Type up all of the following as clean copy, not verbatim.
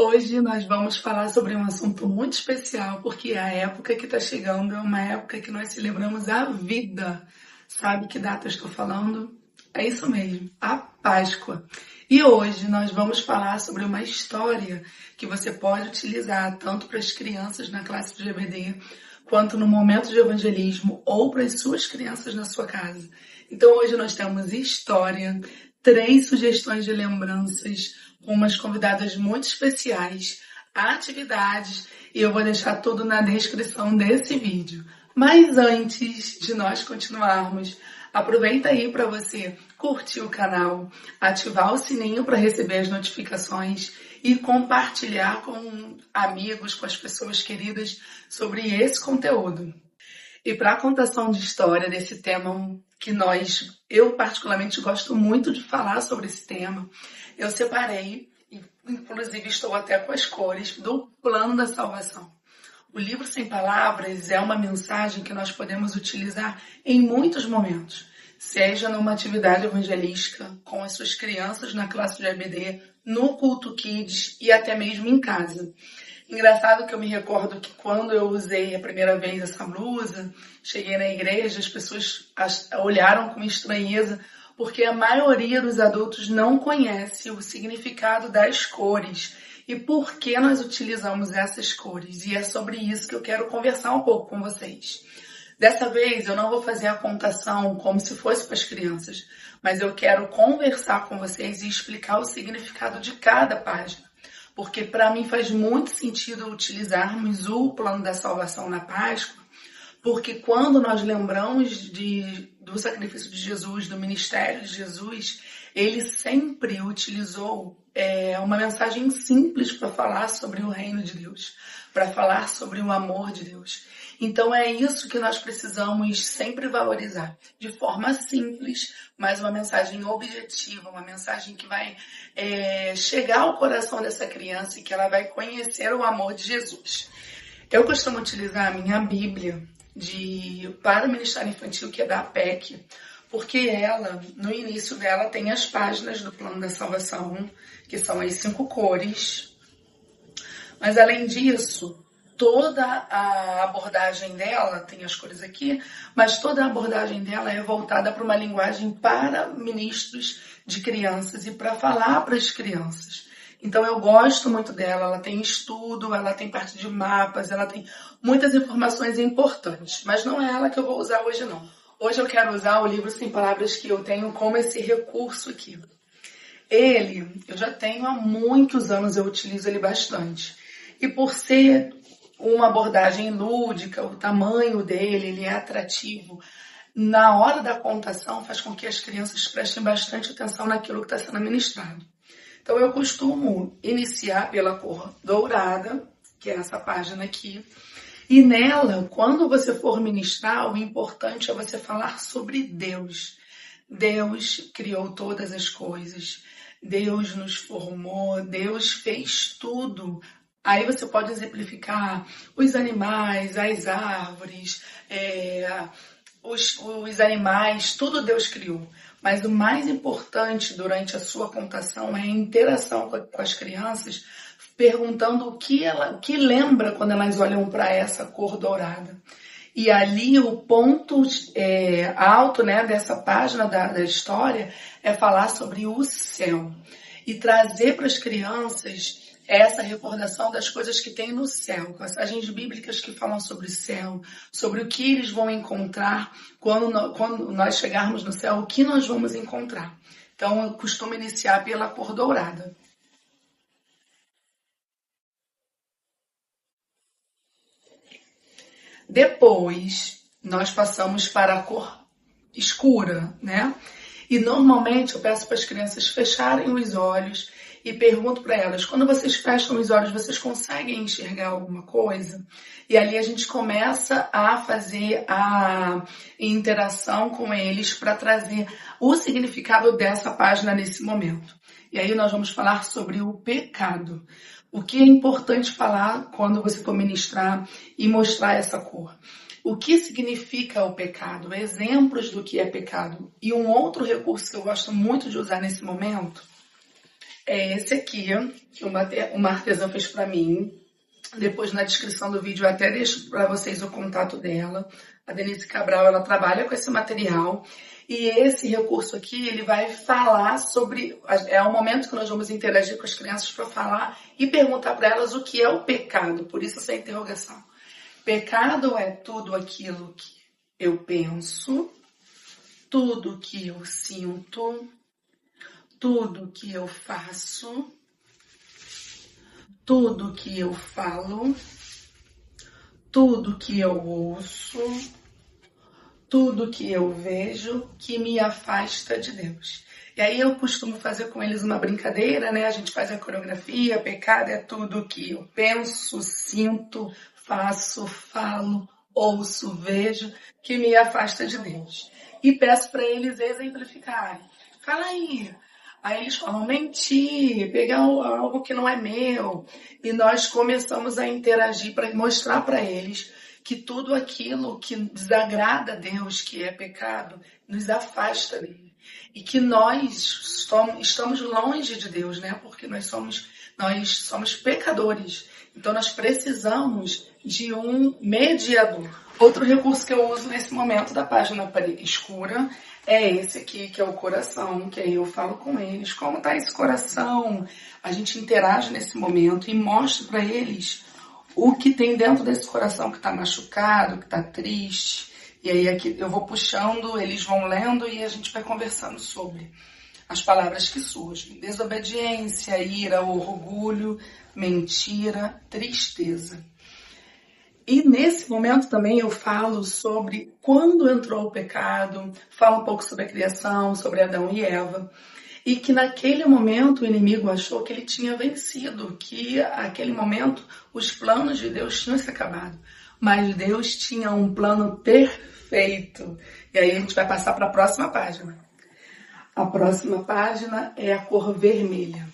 Hoje nós vamos falar sobre um assunto muito especial, porque a época que está chegando é uma época que nós celebramos a vida. Sabe que data eu estou falando? É isso mesmo, a Páscoa. E hoje nós vamos falar sobre uma história que você pode utilizar tanto para as crianças na classe de EBD, quanto no momento de evangelismo ou para as suas crianças na sua casa. Então hoje nós temos história, 3 sugestões de lembranças, com umas convidadas muito especiais, atividades, e eu vou deixar tudo na descrição desse vídeo. Mas antes de nós continuarmos, aproveita aí para você curtir o canal, ativar o sininho para receber as notificações e compartilhar com amigos, com as pessoas queridas sobre esse conteúdo. E para a contação de história desse tema eu particularmente gosto muito de falar sobre esse tema, eu separei, inclusive estou até com as cores, do Plano da Salvação. O livro Sem Palavras é uma mensagem que nós podemos utilizar em muitos momentos, seja numa atividade evangelística, com as suas crianças na classe de EBD, no culto Kids e até mesmo em casa. Engraçado que eu me recordo que quando eu usei a primeira vez essa blusa, cheguei na igreja, as pessoas olharam com estranheza, porque a maioria dos adultos não conhece o significado das cores e por que nós utilizamos essas cores. E é sobre isso que eu quero conversar um pouco com vocês. Dessa vez eu não vou fazer a contação como se fosse para as crianças, mas eu quero conversar com vocês e explicar o significado de cada página. Porque para mim faz muito sentido utilizarmos o Plano da Salvação na Páscoa, porque quando nós lembramos do sacrifício de Jesus, do ministério de Jesus, ele sempre utilizou uma mensagem simples para falar sobre o reino de Deus, para falar sobre o amor de Deus. Então é isso que nós precisamos sempre valorizar, de forma simples, mas uma mensagem objetiva, uma mensagem que vai chegar ao coração dessa criança e que ela vai conhecer o amor de Jesus. Eu costumo utilizar a minha Bíblia para o Ministério Infantil, que é da APEC, porque ela, no início dela, tem as páginas do Plano da Salvação, que são as 5 cores. Mas além disso, toda a abordagem dela, tem as cores aqui, mas toda a abordagem dela é voltada para uma linguagem para ministros de crianças e para falar para as crianças. Então eu gosto muito dela, ela tem estudo, ela tem parte de mapas, ela tem muitas informações importantes, mas não é ela que eu vou usar hoje não. Hoje eu quero usar o livro Sem Palavras que eu tenho como esse recurso aqui. Eu já tenho há muitos anos, eu utilizo ele bastante. E por ser uma abordagem lúdica, o tamanho dele, ele é atrativo. Na hora da contação, faz com que as crianças prestem bastante atenção naquilo que está sendo ministrado. Então, eu costumo iniciar pela cor dourada, que é essa página aqui. E nela, quando você for ministrar, o importante é você falar sobre Deus. Deus criou todas as coisas. Deus nos formou. Deus fez tudo. Aí você pode exemplificar os animais, as árvores, os animais, tudo Deus criou. Mas o mais importante durante a sua contação é a interação com as crianças, perguntando o que lembra quando elas olham para essa cor dourada. E ali o ponto alto, né, dessa página da história é falar sobre o céu. E trazer para as crianças essa recordação das coisas que tem no céu, passagens bíblicas que falam sobre o céu, sobre o que eles vão encontrar quando nós chegarmos no céu, o que nós vamos encontrar. Então, eu costumo iniciar pela cor dourada. Depois, nós passamos para a cor escura, né? E normalmente eu peço para as crianças fecharem os olhos e pergunto para elas, quando vocês fecham os olhos, vocês conseguem enxergar alguma coisa? E ali a gente começa a fazer a interação com eles para trazer o significado dessa página nesse momento. E aí nós vamos falar sobre o pecado. O que é importante falar quando você for ministrar e mostrar essa cor? O que significa o pecado? Exemplos do que é pecado. E um outro recurso que eu gosto muito de usar nesse momento É esse aqui que uma artesã fez para mim. Depois na descrição do vídeo eu até deixo para vocês o contato dela. A Denise Cabral, ela trabalha com esse material. E esse recurso aqui, ele vai falar sobre... É o momento que nós vamos interagir com as crianças para falar e perguntar para elas o que é o pecado. Por isso essa interrogação. Pecado é tudo aquilo que eu penso, tudo que eu sinto, tudo que eu faço, tudo que eu falo, tudo que eu ouço, tudo que eu vejo que me afasta de Deus. E aí eu costumo fazer com eles uma brincadeira, né? A gente faz a coreografia, pecado é tudo que eu penso, sinto, faço, falo, ouço, vejo, que me afasta de Deus. E peço para eles exemplificarem. Fala aí. Aí eles falam mentir, pegar algo que não é meu. E nós começamos a interagir para mostrar para eles que tudo aquilo que desagrada a Deus, que é pecado, nos afasta dele. E que nós estamos longe de Deus, né? Porque nós somos pecadores. Então nós precisamos de um mediador. Outro recurso que eu uso nesse momento da página escura é esse aqui, que é o coração, que aí eu falo com eles, como está esse coração? A gente interage nesse momento e mostra para eles o que tem dentro desse coração que está machucado, que está triste. E aí aqui eu vou puxando, eles vão lendo e a gente vai conversando sobre as palavras que surgem. Desobediência, ira, orgulho, mentira, tristeza. E nesse momento também eu falo sobre quando entrou o pecado, falo um pouco sobre a criação, sobre Adão e Eva, e que naquele momento o inimigo achou que ele tinha vencido, que naquele momento os planos de Deus tinham se acabado. Mas Deus tinha um plano perfeito. E aí a gente vai passar para a próxima página. A próxima página é a cor vermelha.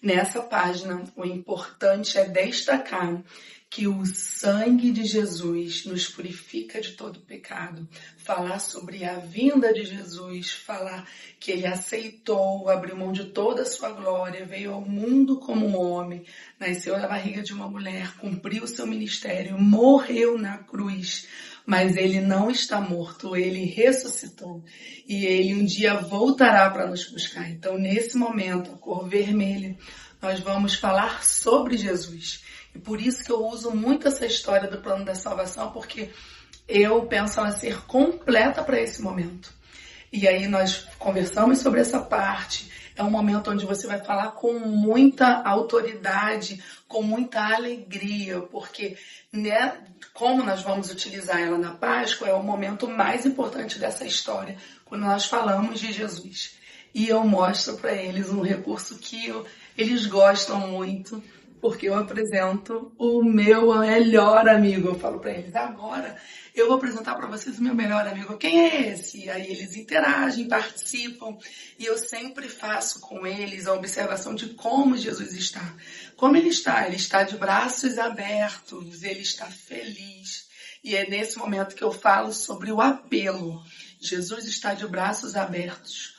Nessa página, o importante é destacar que o sangue de Jesus nos purifica de todo pecado. Falar sobre a vinda de Jesus, falar que ele aceitou, abriu mão de toda a sua glória, veio ao mundo como um homem, nasceu na barriga de uma mulher, cumpriu o seu ministério, morreu na cruz. Mas ele não está morto, ele ressuscitou. E ele um dia voltará para nos buscar. Então, nesse momento, a cor vermelha, nós vamos falar sobre Jesus. E por isso que eu uso muito essa história do plano da salvação, porque eu penso ela ser completa para esse momento. E aí nós conversamos sobre essa parte. É um momento onde você vai falar com muita autoridade, com muita alegria, porque né, como nós vamos utilizar ela na Páscoa, é o momento mais importante dessa história, quando nós falamos de Jesus. E eu mostro para eles um recurso que eles gostam muito, porque eu apresento o meu melhor amigo. Eu falo para eles, agora eu vou apresentar para vocês o meu melhor amigo. Quem é esse? Aí eles interagem, participam, e eu sempre faço com eles a observação de como Jesus está. Como ele está? Ele está de braços abertos, ele está feliz. E é nesse momento que eu falo sobre o apelo. Jesus está de braços abertos,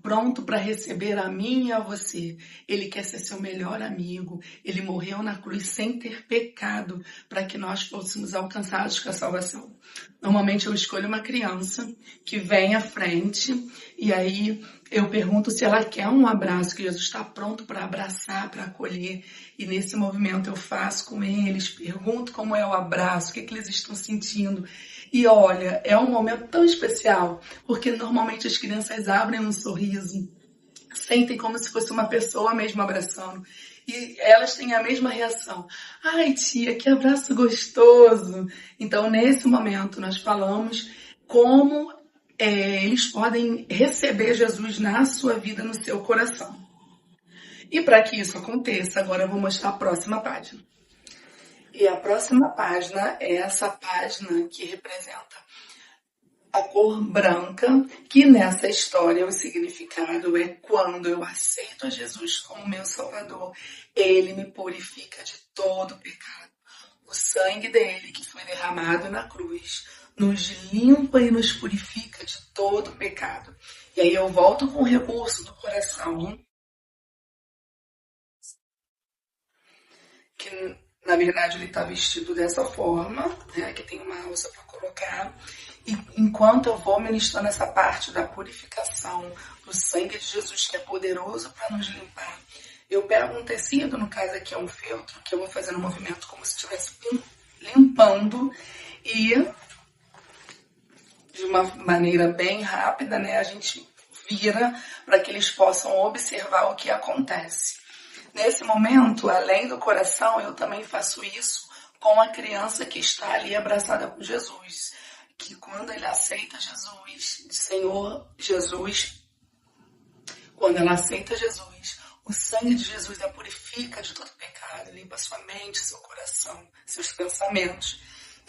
pronto para receber a mim e a você. Ele quer ser seu melhor amigo. Ele morreu na cruz sem ter pecado para que nós fôssemos alcançados com a salvação. Normalmente eu escolho uma criança que vem à frente e aí eu pergunto se ela quer um abraço, que Jesus está pronto para abraçar, para acolher. E nesse movimento eu faço com eles, pergunto como é o abraço, o que eles estão sentindo. E olha, é um momento tão especial, porque normalmente as crianças abrem um sorriso, sentem como se fosse uma pessoa mesmo abraçando. E elas têm a mesma reação. Ai, tia, que abraço gostoso. Então, nesse momento, nós falamos como eles podem receber Jesus na sua vida, no seu coração. E para que isso aconteça, agora eu vou mostrar a próxima página. E a próxima página é essa página que representa a cor branca, que nessa história o significado é quando eu aceito a Jesus como meu Salvador, ele me purifica de todo pecado. O sangue dele que foi derramado na cruz nos limpa e nos purifica de todo pecado. E aí eu volto com o recurso do coração. que na verdade ele está vestido dessa forma, né? Que tem uma alça para colocar. E enquanto eu vou ministrando essa parte da purificação do sangue de Jesus, que é poderoso para nos limpar, eu pego um tecido, no caso aqui é um feltro, que eu vou fazendo um movimento como se estivesse limpando, e de uma maneira bem rápida, né, a gente vira para que eles possam observar o que acontece. Nesse momento, além do coração, eu também faço isso com a criança que está ali abraçada com Jesus. Que quando ele aceita Jesus, Senhor Jesus, quando ela aceita Jesus, o sangue de Jesus a purifica de todo pecado, limpa sua mente, seu coração, seus pensamentos.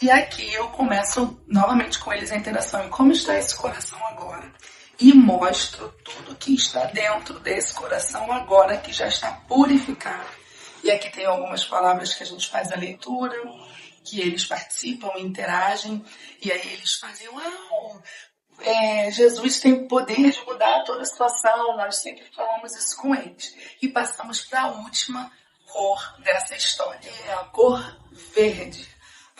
E aqui eu começo novamente com eles a interação. E como está esse coração agora? E mostro tudo que está dentro desse coração agora que já está purificado. E aqui tem algumas palavras que a gente faz a leitura, que eles participam, interagem, e aí eles fazem, uau, Jesus tem poder de mudar toda a situação, nós sempre falamos isso com eles. E passamos para a última cor dessa história, é a cor verde.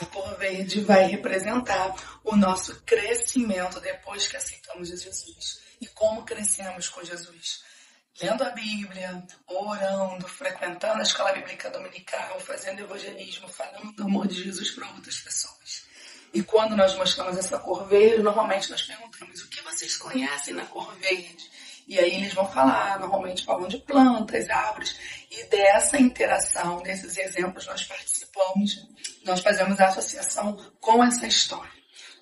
A cor verde vai representar o nosso crescimento depois que aceitamos Jesus. E como crescemos com Jesus? Lendo a Bíblia, orando, frequentando a escola bíblica dominical, fazendo evangelismo, falando do amor de Jesus para outras pessoas. E quando nós mostramos essa cor verde, normalmente nós perguntamos, o que vocês conhecem na cor verde? E aí eles vão falar, normalmente falam de plantas, árvores, e dessa interação, desses exemplos nós participamos, nós fazemos a associação com essa história.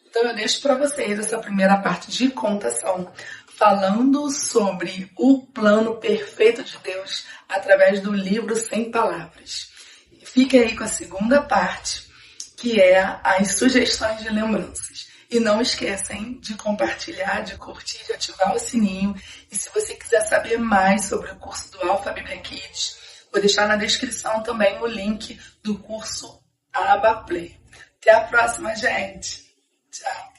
Então eu deixo para vocês essa primeira parte de contação, falando sobre o plano perfeito de Deus através do livro Sem Palavras. E fique aí com a segunda parte, que é as sugestões de lembranças. E não esquecem de compartilhar, de curtir, de ativar o sininho. E se você quiser saber mais sobre o curso do Alpha Bíblia Kids, vou deixar na descrição também o link do curso Aba Play. Até a próxima, gente. Tchau.